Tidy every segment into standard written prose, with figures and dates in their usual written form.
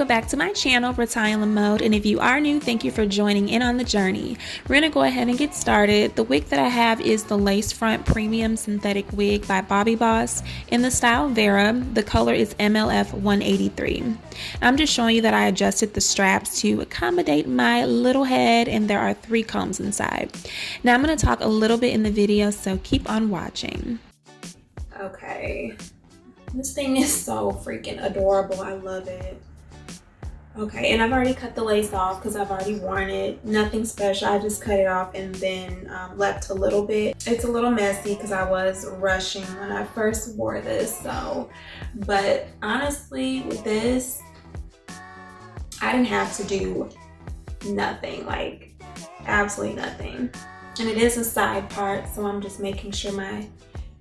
Welcome back to my channel, Brittany Mode, and if you are new, thank you for joining in on the journey. We're gonna go ahead and get started. The wig that I have is the lace front premium synthetic wig by Bobbi in the style Vera. The color is MLF183. I'm just showing you that I adjusted the straps to accommodate my little head, and there are 3 combs inside. Now I'm gonna talk a little bit in the video, so keep on watching. Okay, this thing is so freaking adorable. I love it. Okay, and I've already cut the lace off because I've already worn it. Nothing special. I just cut it off and then left a little bit. It's a little messy because I was rushing when I first wore this. But honestly, with this, I didn't have to do nothing, like absolutely nothing. And it is a side part, so I'm just making sure my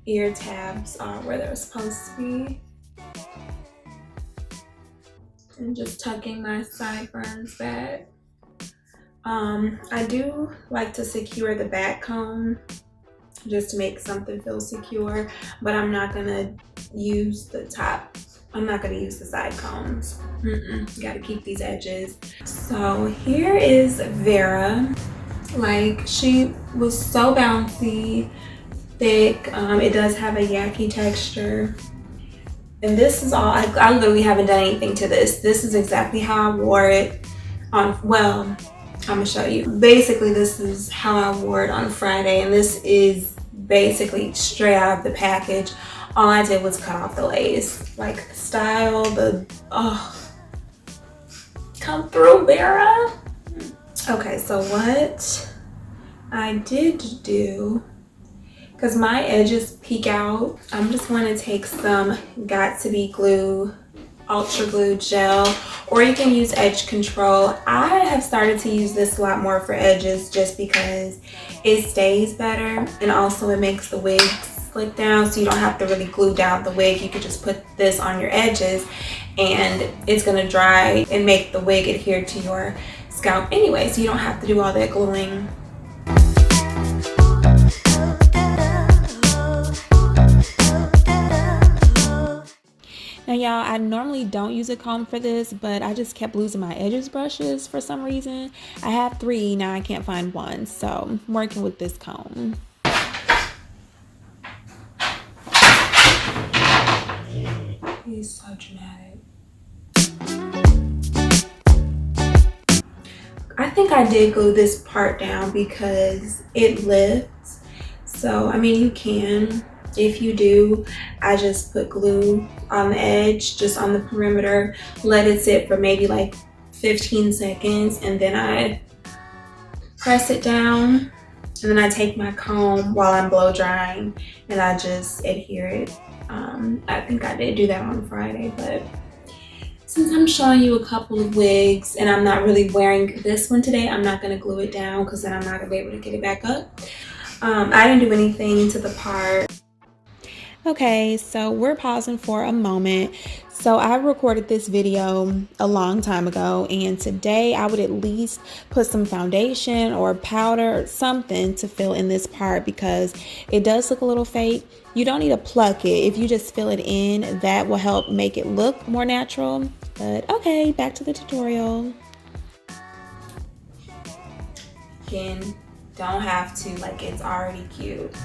ear tabs are where they're supposed to be. And just tucking my sideburns back. I do like to secure the back comb just to make something feel secure, but I'm not gonna use the top. I'm not gonna use the side combs. Gotta keep these edges. So here is Vera. Like, she was so bouncy, thick. It does have a yaki texture. And this is all, I literally haven't done anything to this. This is exactly how I wore it on, well, I'm gonna show you. Basically, this is how I wore it on Friday, and this is basically straight out of the package. All I did was cut off the lace. Like, the style, come through, Vera. Okay, so what I did do, because my edges peek out, I'm just going to take some Got2b glue, Ultra glue gel, or you can use edge control. I have started to use this a lot more for edges just because it stays better, and also it makes the wig slick down, so you don't have to really glue down the wig. You could just put this on your edges and it's going to dry and make the wig adhere to your scalp anyway, so you don't have to do all that gluing. Now y'all, I normally don't use a comb for this, but I just kept losing my edges brushes for some reason. I have 3, now I can't find one, so I'm working with this comb. He's so dramatic. I think I did glue this part down because it lifts. So, I mean, you can. If you do, I just put glue on the edge, just on the perimeter, let it sit for maybe like 15 seconds, and then I press it down, and then I take my comb while I'm blow drying and I just adhere it. I think I did do that on Friday, but since I'm showing you a couple of wigs and I'm not really wearing this one today, I'm not going to glue it down because then I'm not going to be able to get it back up. I didn't do anything to the part. Okay, so we're pausing for a moment. So I recorded this video a long time ago, and today I would at least put some foundation or powder or something to fill in this part because it does look a little fake. You don't need to pluck it. If you just fill it in, that will help make it look more natural. But okay, back to the tutorial. Again, don't have to, like, it's already cute.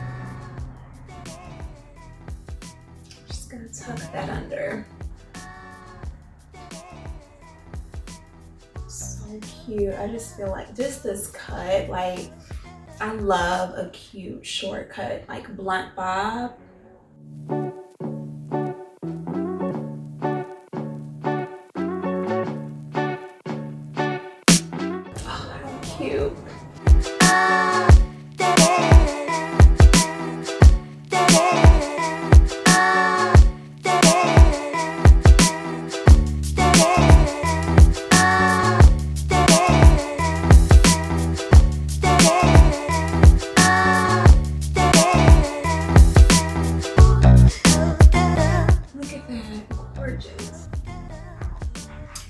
Gonna tuck that under. So cute. I just feel like just this cut, like, I love a cute shortcut, like blunt bob. Oh, how cute.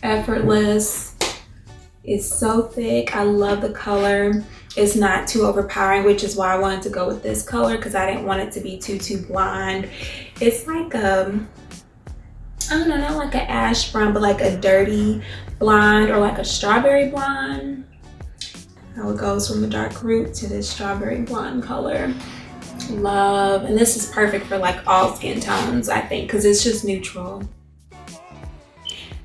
Effortless. It's so thick. I love the color. It's not too overpowering, which is why I wanted to go with this color, because I didn't want it to be too blonde. It's like I don't know, not like an ash brown, but like a dirty blonde or like a strawberry blonde. How it goes from the dark root to this strawberry blonde color. Love. And this is perfect for like all skin tones, I think, because it's just neutral.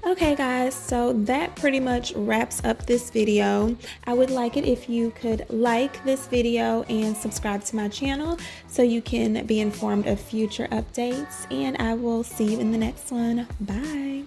Okay guys, so that pretty much wraps up this video. I would like it if you could like this video and subscribe to my channel so you can be informed of future updates, and I will see you in the next one. Bye.